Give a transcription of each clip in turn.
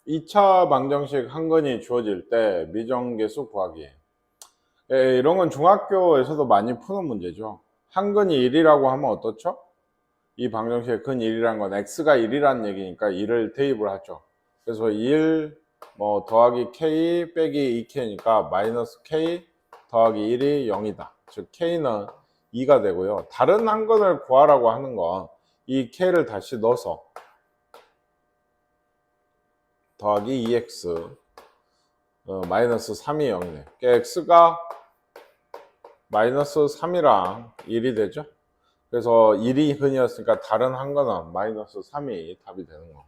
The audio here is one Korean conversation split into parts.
2차 방정식 한 건이 주어질 때 미정계수 구하기. 이런 건 중학교에서도 많이 푸는 문제죠. 한 건이 1이라고 하면 어떻죠? 이 방정식의 근 1이란 건 x가 1이라는 얘기니까 1을 대입을 하죠. 그래서 1 뭐 더하기 k 빼기 2k니까 마이너스 k 더하기 1이 0이다. 즉 k는 2가 되고요. 다른 한 건을 구하라고 하는 건 이 k를 다시 넣어서 더하기 2x 마이너스 3이 0이네. x가 마이너스 3이랑 1이 되죠. 그래서 1이 근이었으니까 다른 한 거는 마이너스 3이 답이 되는 거.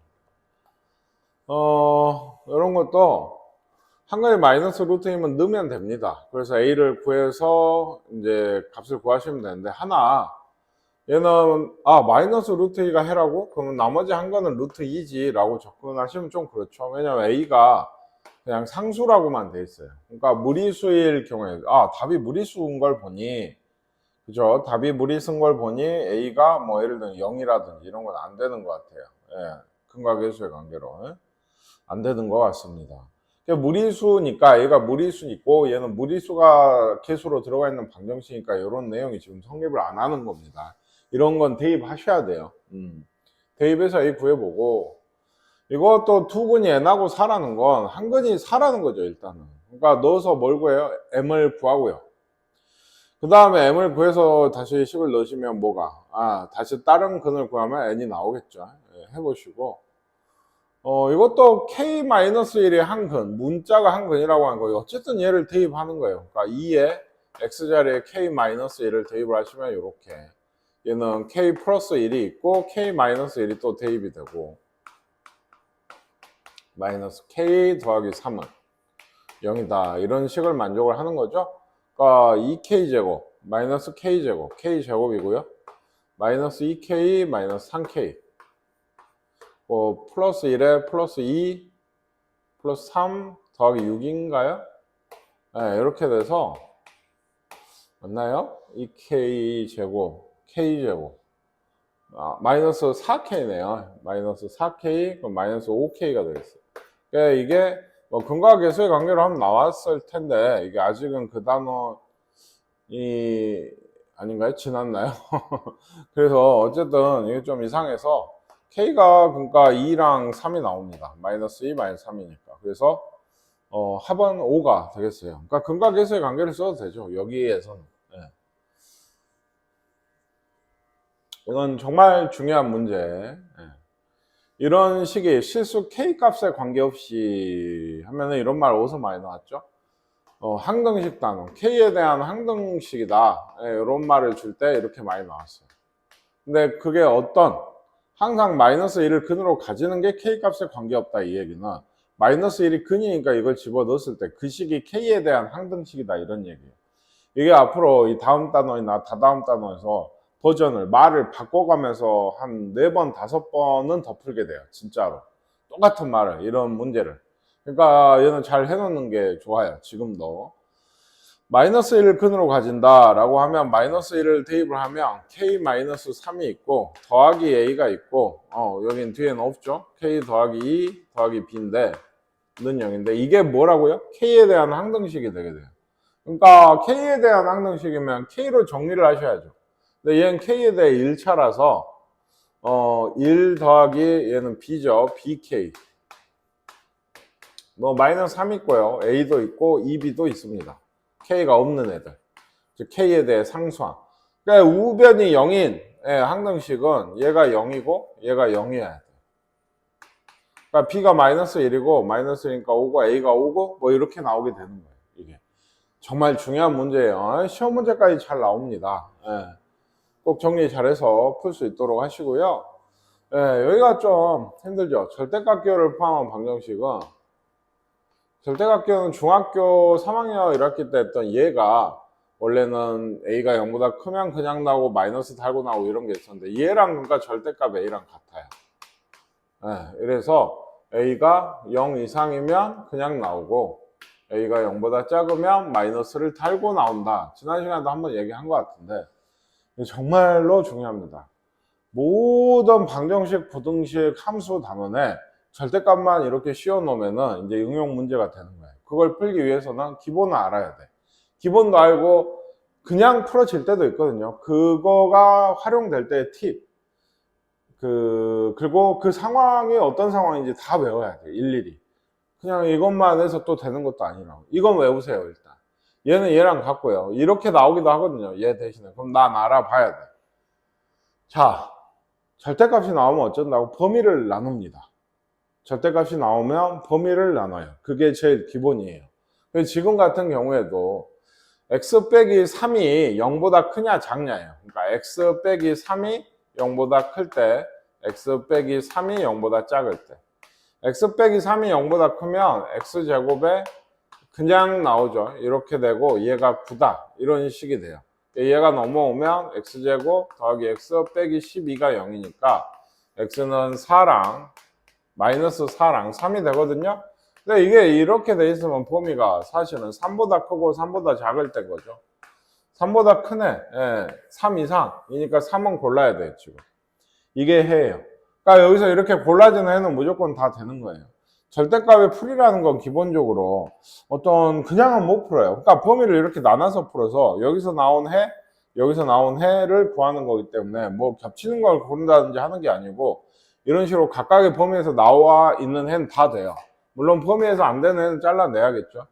이런 것도 한 건이 마이너스 루트이면 넣으면 됩니다. 그래서 a를 구해서 이제 값을 구하시면 되는데, 하나 얘는 마이너스 루트 2가 해라고? 그러면 나머지 한 거는 루트 2지 라고 접근하시면 좀 그렇죠. 왜냐면 a가 그냥 상수라고만 돼 있어요. 그러니까 무리수일 경우에 답이 무리수인 걸 보니, 그죠? 답이 무리수인 걸 보니 a가 뭐 예를 들면 0이라든지 이런 건 안 되는 것 같아요. 예, 근과 계수의 관계로 안 되는 것 같습니다. 무리수니까 얘가 무리수 있고 얘는 무리수가 계수로 들어가 있는 방정식이니까 이런 내용이 지금 성립을 안 하는 겁니다. 이런 건 대입하셔야 돼요. 대입해서 A 구해보고, 이것도 두 근이 n하고 4라는 건 한 근이 4라는 거죠, 일단은. 그러니까 넣어서 뭘 구해요? m을 구하고요. 그 다음에 m을 구해서 다시 식을 넣으시면 뭐가? 다시 다른 근을 구하면 n이 나오겠죠. 예, 해보시고. 이것도 k-1의 한 근, 문자가 한 근이라고 하는 거예요. 어쨌든 얘를 대입하는 거예요. 그러니까 2에 x자리에 k-1을 대입을 하시면 이렇게. 얘는 k 플러스 1이 있고 k-1이 또 대입이 되고, 마이너스 k 더하기 3은 0이다. 이런 식을 만족을 하는 거죠. 그러니까 2k제곱, 마이너스 k제곱, k제곱이고요. 마이너스 2k, 마이너스 3k. 플러스 1에 플러스 2, 플러스 3 더하기 6인가요? 네, 이렇게 돼서, 맞나요? 2k제곱, k제곱. 마이너스 4k네요. 마이너스 4k, 그럼 마이너스 5k가 되겠어요. 그러니까 이게 근과 계수의 관계로 하면 나왔을 텐데, 이게 아직은 그 단어이 아닌가요? 지났나요? 그래서 어쨌든 이게 좀 이상해서 k가 그러니까 2랑 3이 나옵니다. 마이너스 2, 마이너스 3이니까. 그래서 합은 5가 되겠어요. 그러니까 근과 계수의 관계를 써도 되죠. 여기에서는. 네. 이건 정말 중요한 문제. 네. 이런 식의 실수 k 값에 관계없이 하면은 이런 말 어디서 많이 나왔죠? 항등식 단원, k에 대한 항등식이다. 네, 이런 말을 줄 때 이렇게 많이 나왔어요. 근데 그게 항상 마이너스 1을 근으로 가지는 게 k 값에 관계없다 이 얘기는, 마이너스 1이 근이니까 이걸 집어넣었을 때 그 식이 k에 대한 항등식이다 이런 얘기예요. 이게 앞으로 이 다음 단원이나 다다음 단원에서 말을 바꿔가면서 한 4번, 5번은 더 풀게 돼요. 진짜로. 똑같은 말을, 이런 문제를. 그러니까 얘는 잘 해놓는 게 좋아요. 지금도. 마이너스 1을 근으로 가진다라고 하면 마이너스 1을 대입을 하면 k-3이 있고 더하기 a가 있고 여긴 뒤에는 없죠. k 더하기 2 더하기 b인데 는 0인데 이게 뭐라고요? k에 대한 항등식이 되게 돼요. 그러니까 k에 대한 항등식이면 k로 정리를 하셔야죠. 근데 얘는 k에 대해 1차라서 1 더하기 얘는 b죠. bk 마이너스 3 있고요. a도 있고 2b도 있습니다. k가 없는 애들. 즉 k에 대해 상수항. 그러니까 우변이 0인 항등식은 얘가 0이고 얘가 0이어야 돼. 그러니까 b가 마이너스 1이고 마이너스 1이니까 5고 a가 5고 뭐 이렇게 나오게 되는 거예요. 이게 정말 중요한 문제예요. 시험 문제까지 잘 나옵니다. 꼭 정리 잘해서 풀 수 있도록 하시고요. 여기가 좀 힘들죠. 절대값기호를 포함한 방정식은, 절대값기호는 중학교 3학년 1학기 때 했던 얘가 원래는 a가 0보다 크면 그냥 나오고 마이너스 달고 나오고 이런 게 있었는데, 얘랑 그러니까 절대값 a랑 같아요. 그래서 a가 0 이상이면 그냥 나오고 a가 0보다 작으면 마이너스를 달고 나온다. 지난 시간에도 한번 얘기한 것 같은데 정말로 중요합니다. 모든 방정식, 부등식, 함수 단원에 절대값만 이렇게 씌워 놓으면은 이제 응용 문제가 되는 거예요. 그걸 풀기 위해서는 기본을 알아야 돼. 기본도 알고 그냥 풀어질 때도 있거든요. 그거가 활용될 때의 팁. 그리고 그 상황이 어떤 상황인지 다 외워야 돼, 일일이. 그냥 이것만 해서 또 되는 것도 아니라고. 이건 외우세요, 일단. 얘는 얘랑 같고요. 이렇게 나오기도 하거든요, 얘 대신에. 그럼 난 알아봐야 돼. 자, 절대값이 나오면 어쩐다고? 범위를 나눕니다. 절대값이 나오면 범위를 나눠요. 그게 제일 기본이에요. 지금 같은 경우에도 x 빼기 3이 0보다 크냐 작냐예요. 그러니까 x 빼기 3이 0보다 클 때, x 빼기 3이 0보다 작을 때. x 빼기 3이 0보다 크면 x제곱에 그냥 나오죠. 이렇게 되고 얘가 9다. 이런 식이 돼요. 얘가 넘어오면 x제곱 더하기 x 빼기 12가 0이니까 x는 4랑 마이너스 4랑 3이 되거든요. 근데 이게 이렇게 돼 있으면 범위가 사실은 3보다 크고 3보다 작을 때 거죠. 3보다 크네. 예, 3 이상이니까 3은 골라야 돼요, 지금. 이게 해예요. 그러니까 여기서 이렇게 골라지는 해는 무조건 다 되는 거예요. 절대값의 풀이라는 건 기본적으로 어떤 그냥은 못 풀어요. 그러니까 범위를 이렇게 나눠서 풀어서 여기서 나온 해, 여기서 나온 해를 구하는 거기 때문에 뭐 겹치는 걸 고른다든지 하는 게 아니고 이런 식으로 각각의 범위에서 나와 있는 해는 다 돼요. 물론 범위에서 안 되는 해는 잘라내야겠죠.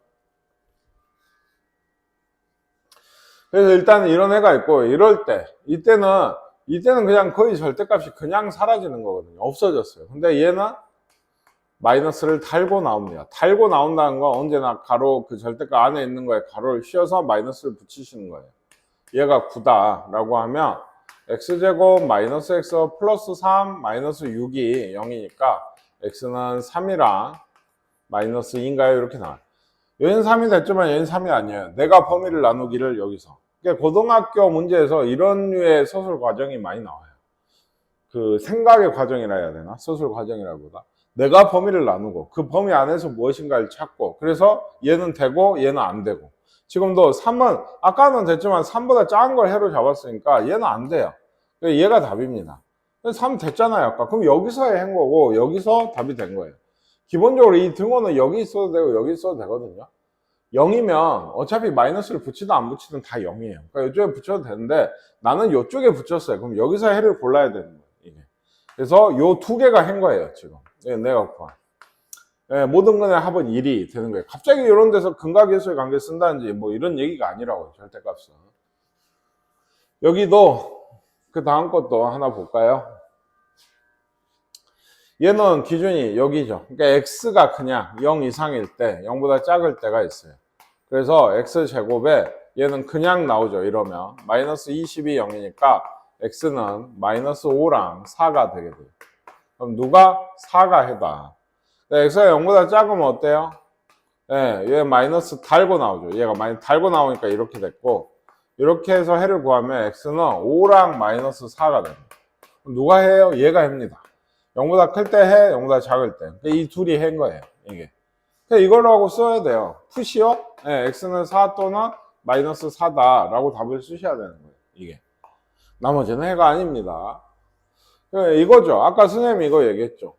그래서 일단은 이런 해가 있고 이럴 때 이때는 그냥 거의 절대값이 그냥 사라지는 거거든요. 없어졌어요. 근데 얘는 마이너스를 달고 나옵니다. 달고 나온다는 건 언제나 가로 그 절대값 안에 있는 거에 가로를 씌워서 마이너스를 붙이시는 거예요. 얘가 9다 라고 하면 x제곱 마이너스 x 플러스 3 마이너스 6이 0이니까 x는 3이랑 마이너스 2인가요? 이렇게 나와요. 얘는 3이 됐지만 얘는 3이 아니에요. 내가 범위를 나누기를 여기서. 그러니까 고등학교 문제에서 이런 류의 서술 과정이 많이 나와요. 그 생각의 과정이라 해야 되나? 서술 과정이라보다. 내가 범위를 나누고 그 범위 안에서 무엇인가를 찾고 그래서 얘는 되고 얘는 안 되고 지금도 3은 아까는 됐지만 3보다 작은 걸 해로 잡았으니까 얘는 안 돼요. 얘가 답입니다. 3 됐잖아요 아까. 그럼 여기서의 해인 거고 여기서 답이 된 거예요. 기본적으로 이 등호는 여기 있어도 되고 여기 있어도 되거든요. 0이면 어차피 마이너스를 붙이든 안 붙이든 다 0이에요. 그러니까 이쪽에 붙여도 되는데 나는 이쪽에 붙였어요. 그럼 여기서 해를 골라야 되는 거예요. 이게. 그래서 요 두 개가 한 거예요 지금. 내가 구한. 모든 근의 합은 1이 되는 거예요. 갑자기 이런 데서 근각계수의 관계 쓴다든지 뭐 이런 얘기가 아니라고요. 절대값은. 여기도 그 다음 것도 하나 볼까요? 얘는 기준이 여기죠. 그러니까 x가 그냥 0 이상일 때 0보다 작을 때가 있어요. 그래서 x제곱에 얘는 그냥 나오죠. 이러면 마이너스 20이 0이니까 x는 마이너스 5랑 4가 되게 돼요. 그럼 누가 4가 해다. x가 0보다 작으면 어때요? 예, 얘 마이너스 달고 나오죠. 얘가 마이너스 달고 나오니까 이렇게 됐고 이렇게 해서 해를 구하면 x는 5랑 마이너스 4가 됩니다. 누가 해요? 얘가 합니다. 0보다 클 때 해, 0보다 작을 때. 이 둘이 해인 거예요. 이게. 이걸로 하고 써야 돼요. 푸시요? 예, x는 4 또는 마이너스 4다 라고 답을 쓰셔야 되는 거예요. 이게. 나머지는 해가 아닙니다. 이거죠. 아까 선생님이 이거 얘기했죠.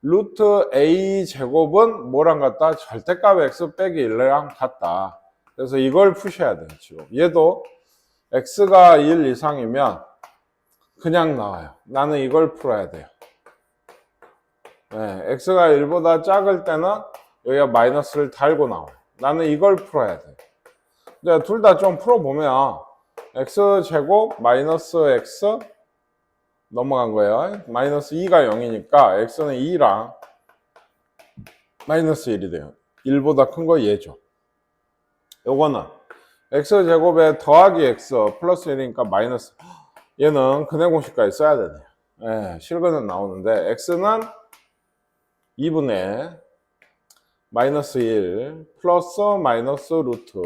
루트 a 제곱은 뭐랑 같다? 절대값 x 빼기 1랑 같다. 그래서 이걸 푸셔야 돼요. 지금 얘도 x가 1 이상이면 그냥 나와요. 나는 이걸 풀어야 돼요. 네, x가 1보다 작을 때는 여기가 마이너스를 달고 나와요. 나는 이걸 풀어야 돼요. 둘 다 좀 풀어보면 x제곱 마이너스 x 넘어간 거예요. 마이너스 2가 0이니까 x는 2랑 마이너스 1이 돼요. 1보다 큰 거 얘죠. 요거는 x제곱에 더하기 x 플러스 1이니까 마이너스 얘는 근해 공식까지 써야 되네요. 네, 실근은 나오는데 x는 2분의 마이너스 1 플러스 마이너스 루트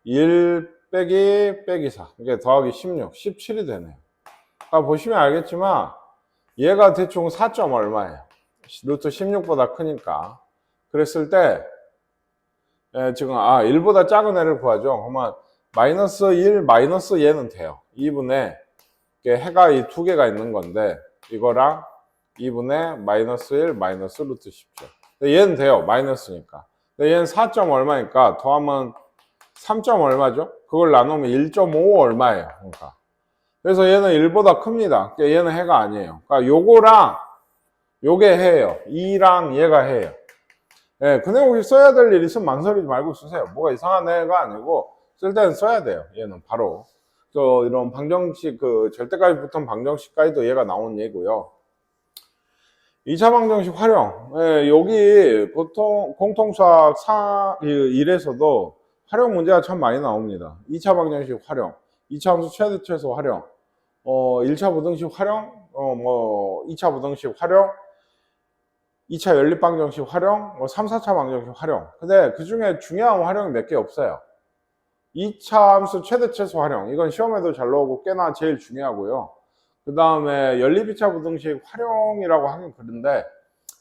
1 빼기 4 이게 더하기 16, 17이 되네요. 보시면 알겠지만 얘가 대충 4점 얼마예요? 루트 16보다 크니까 그랬을 때 지금 1보다 작은 애를 구하죠. 그러면 마이너스 1 마이너스 얘는 돼요. 2분의 해가 이 두 개가 있는 건데 이거랑 2분의 마이너스 1 마이너스 루트 10죠. 얘는 돼요. 마이너스니까. 근데 얘는 4점 얼마니까 더하면 3점 얼마죠? 그걸 나누면 1.5 얼마예요. 그러니까. 그래서 얘는 1보다 큽니다. 그러니까 얘는 해가 아니에요. 그러니까 요거랑 요게 해예요. 2랑 얘가 해예요. 예, 근데 혹시 써야 될 일 있으면 망설이지 말고 쓰세요. 뭐가 이상한 애가 아니고 쓸 때는 써야 돼요. 얘는 바로. 이런 방정식, 절대값이 붙은 방정식까지도 얘가 나온 얘고요. 2차 방정식 활용. 예, 여기 보통 공통수학 1에서도 활용 문제가 참 많이 나옵니다. 2차 방정식 활용, 2차 함수 최대 최소 활용, 1차 부등식 활용, 2차 부등식 활용, 2차 연립 방정식 활용, 3, 4차 방정식 활용. 근데 그 중에 중요한 활용이 몇 개 없어요. 2차 함수 최대 최소 활용. 이건 시험에도 잘 나오고 꽤나 제일 중요하고요. 그 다음에 연립 2차 부등식 활용이라고 하긴 그런데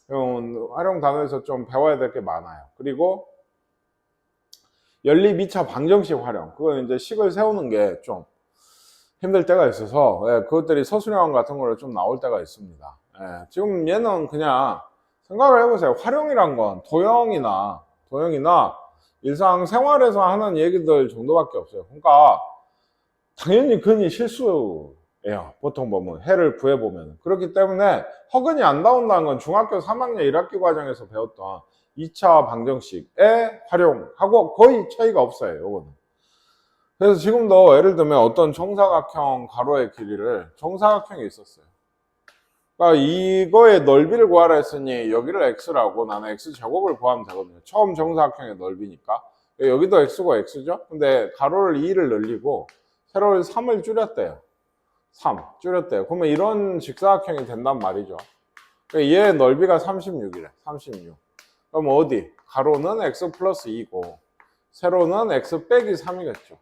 활용 단어에서 좀 배워야 될 게 많아요. 그리고 연립 2차 방정식 활용. 그건 이제 식을 세우는 게 좀 힘들 때가 있어서 그것들이 서술형 같은 거로 좀 나올 때가 있습니다. 지금 얘는 그냥 생각을 해보세요. 활용이란 건 도형이나 일상생활에서 하는 얘기들 정도밖에 없어요. 그러니까 당연히 근이 실수예요. 보통 보면 해를 구해보면. 그렇기 때문에 허근이 안 나온다는 건 중학교 3학년 1학기 과정에서 배웠던 2차 방정식의 활용하고 거의 차이가 없어요. 요거는. 그래서 지금도 예를 들면 어떤 정사각형 가로의 길이를 정사각형이 있었어요. 그러니까 이거의 넓이를 구하라 했으니 여기를 x라고 나는 x제곱을 구하면 되거든요. 처음 정사각형의 넓이니까. 여기도 x고 x죠. 근데 가로를 2를 늘리고 세로를 3을 줄였대요. 3 줄였대요. 그러면 이런 직사각형이 된단 말이죠. 그러니까 얘의 넓이가 36이래. 36. 그럼 어디? 가로는 x 플러스 2고 세로는 x 빼기 3이겠죠.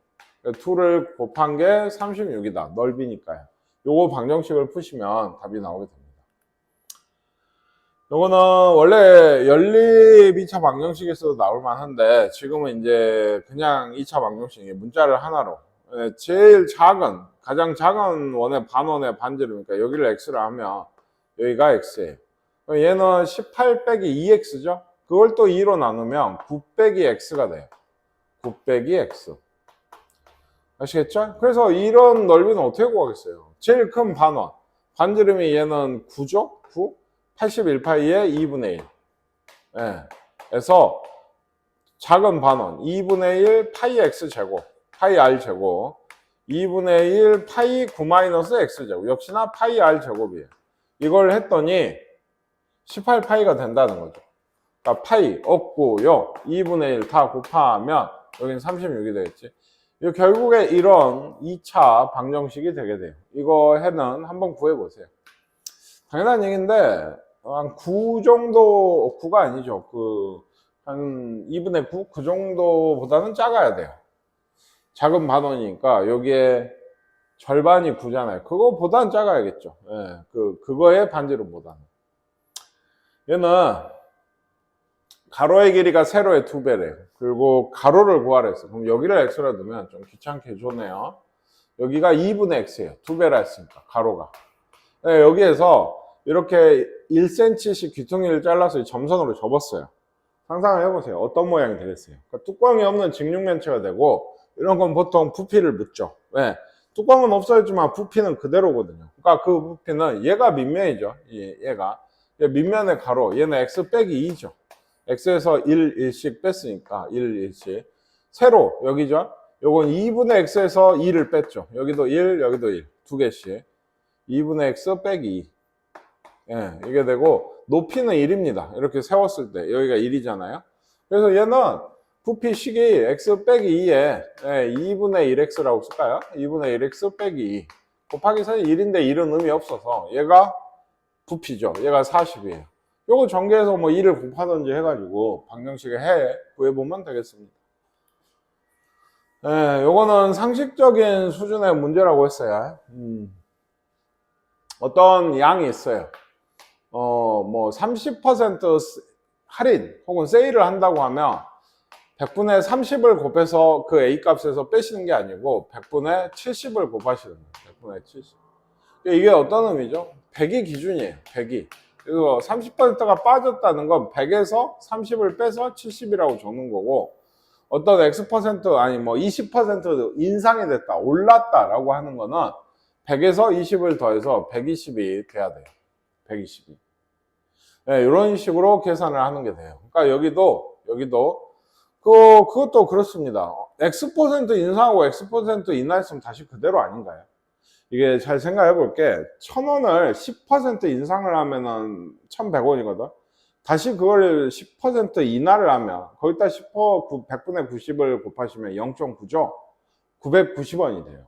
2를 곱한 게 36이다. 넓이니까요. 요거 방정식을 푸시면 답이 나오게 됩니다. 요거는 원래 연립 2차 방정식에서도 나올 만한데 지금은 이제 그냥 2차 방정식이 문자를 하나로 제일 작은 가장 작은 원의 반원의 반지름이니까 여기를 x를 하면 여기가 x예요. 얘는 18 빼기 2x죠. 그걸 또 2로 나누면 9 빼기 x가 돼요. 9 빼기 x. 아시겠죠? 그래서 이런 넓이는 어떻게 구하겠어요? 제일 큰 반원. 반지름이 얘는 9죠? 9? 81파이의 2분의 1. 그래서 작은 반원 2분의 1 파이 x 제곱, 파이 r 제곱, 2분의 1 파이 9 마이너스 x 제곱. 역시나 파이 r 제곱이에요. 이걸 했더니 18파이가 된다는 거죠. 그러니까 파이 없고요. 2분의 1 다 곱하면 여기는 36이 되겠지. 결국에 이런 2차 방정식이 되게 돼요. 이거 해는 한번 구해보세요. 당연한 얘기인데 한 9 정도, 9가 아니죠. 한 2분의 9? 그 정도보다는 작아야 돼요. 작은 반원이니까 여기에 절반이 9잖아요. 그거보다는 작아야겠죠. 그거의 반지름보다는. 얘는 가로의 길이가 세로의 2배래요. 그리고 가로를 구하라 했어요. 그럼 여기를 x로 두면 좀 귀찮게 해줬네요. 여기가 2분의 x예요. 2배라 했으니까 가로가. 여기에서 이렇게 1cm씩 귀퉁이를 잘라서 점선으로 접었어요. 상상을 해보세요. 어떤 모양이 되겠어요? 그러니까 뚜껑이 없는 직육면체가 되고 이런 건 보통 부피를 묻죠. 왜? 뚜껑은 없어졌지만 부피는 그대로거든요. 그러니까 그 부피는 얘가 밑면이죠. 얘가 밑면의 가로, 얘는 x 빼기 2죠. x에서 1, 1씩 뺐으니까 1, 1씩. 세로 여기죠. 요건 2분의 x에서 2를 뺐죠. 여기도 1, 여기도 1. 두 개씩. 2분의 x 빼기 2. 이게 되고 높이는 1입니다. 이렇게 세웠을 때 여기가 1이잖아요. 그래서 얘는 부피식이 x 빼기 2에 2분의 1x라고 쓸까요? 2분의 1x 빼기 2 곱하기 사이 1인데 1은 의미 없어서 얘가 부피죠. 얘가 40이에요. 요거 전개해서 뭐 2를 곱하든지 해가지고 방정식에 구해보면 되겠습니다. 요거는 상식적인 수준의 문제라고 했어요. 어떤 양이 있어요. 뭐 30% 할인 혹은 세일을 한다고 하면 100분의 30을 곱해서 그 A 값에서 빼시는 게 아니고 100분의 70을 곱하시는 거예요. 100분의 70. 이게 어떤 의미죠? 100이 기준이에요. 100이. 그래서 30%가 빠졌다는 건 100에서 30을 빼서 70이라고 적는 거고, 어떤 X% 아니 뭐 20% 인상이 됐다, 올랐다라고 하는 거는 100에서 20을 더해서 120이 돼야 돼요. 120이. 네, 이런 식으로 계산을 하는 게 돼요. 그러니까 여기도 그것도 그렇습니다. X% 인상하고 X% 인하했으면 다시 그대로 아닌가요? 이게 잘 생각해 볼게. 1,000원을 10% 인상을 하면은 1,100원이거든. 다시 그걸 10% 인하를 하면 거기다 100분의 90을 곱하시면 0.9죠. 990원이 돼요.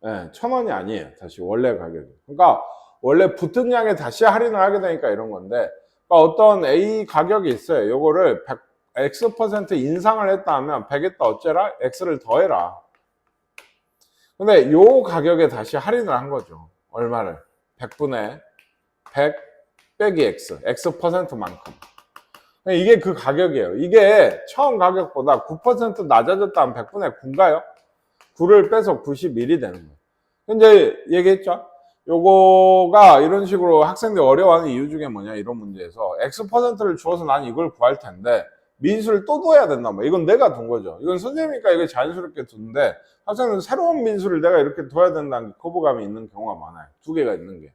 예, 1,000원이 아니에요. 다시 원래 가격이. 그러니까 원래 붙은 양에 다시 할인을 하게 되니까 이런 건데, 그러니까 어떤 A 가격이 있어요. 요거를 X% 인상을 했다 하면 100에다 어째라? X를 더해라. 근데 요 가격에 다시 할인을 한 거죠. 얼마를? 100분의 100 빼기 X. X%만큼. 이게 그 가격이에요. 이게 처음 가격보다 9% 낮아졌다 하면 100분의 9인가요? 9를 빼서 91이 되는 거예요. 근데 얘기했죠? 요거가 이런 식으로 학생들이 어려워하는 이유 중에 뭐냐, 이런 문제에서 X%를 주어서 난 이걸 구할 텐데 민수를 또 둬야 된다, 뭐 이건 내가 둔 거죠. 이건 선생님이니까 이게 자연스럽게 두는데 학생은 새로운 민수를 내가 이렇게 둬야 된다는 게 거부감이 있는 경우가 많아요. 두 개가 있는 게.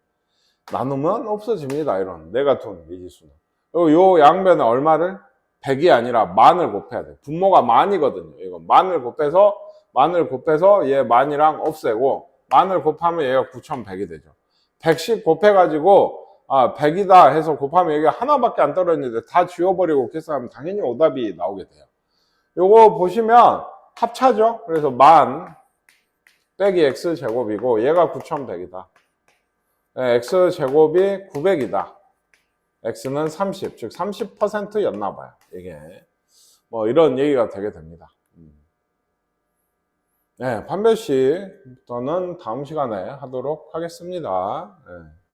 나누면 없어집니다, 이런 내가 둔 미지수는. 그리고 요 양변에 얼마를? 100이 아니라 만을 곱해야 돼. 분모가 만이거든요. 이거 만을 곱해서 얘 만이랑 없애고 만을 곱하면 얘가 9,100이 되죠. 100씩 곱해가지고 100이다 해서 곱하면 여기가 하나밖에 안 떨어졌는데 다 지워버리고 계산하면 당연히 오답이 나오게 돼요. 요거 보시면 합차죠. 그래서 만 빼기 x제곱이고 얘가 9,100이다. x제곱이 900이다. x는 30, 즉 30%였나 봐요. 이게 뭐 이런 얘기가 되게 됩니다. 네, 판별식부터는 다음 시간에 하도록 하겠습니다. 네.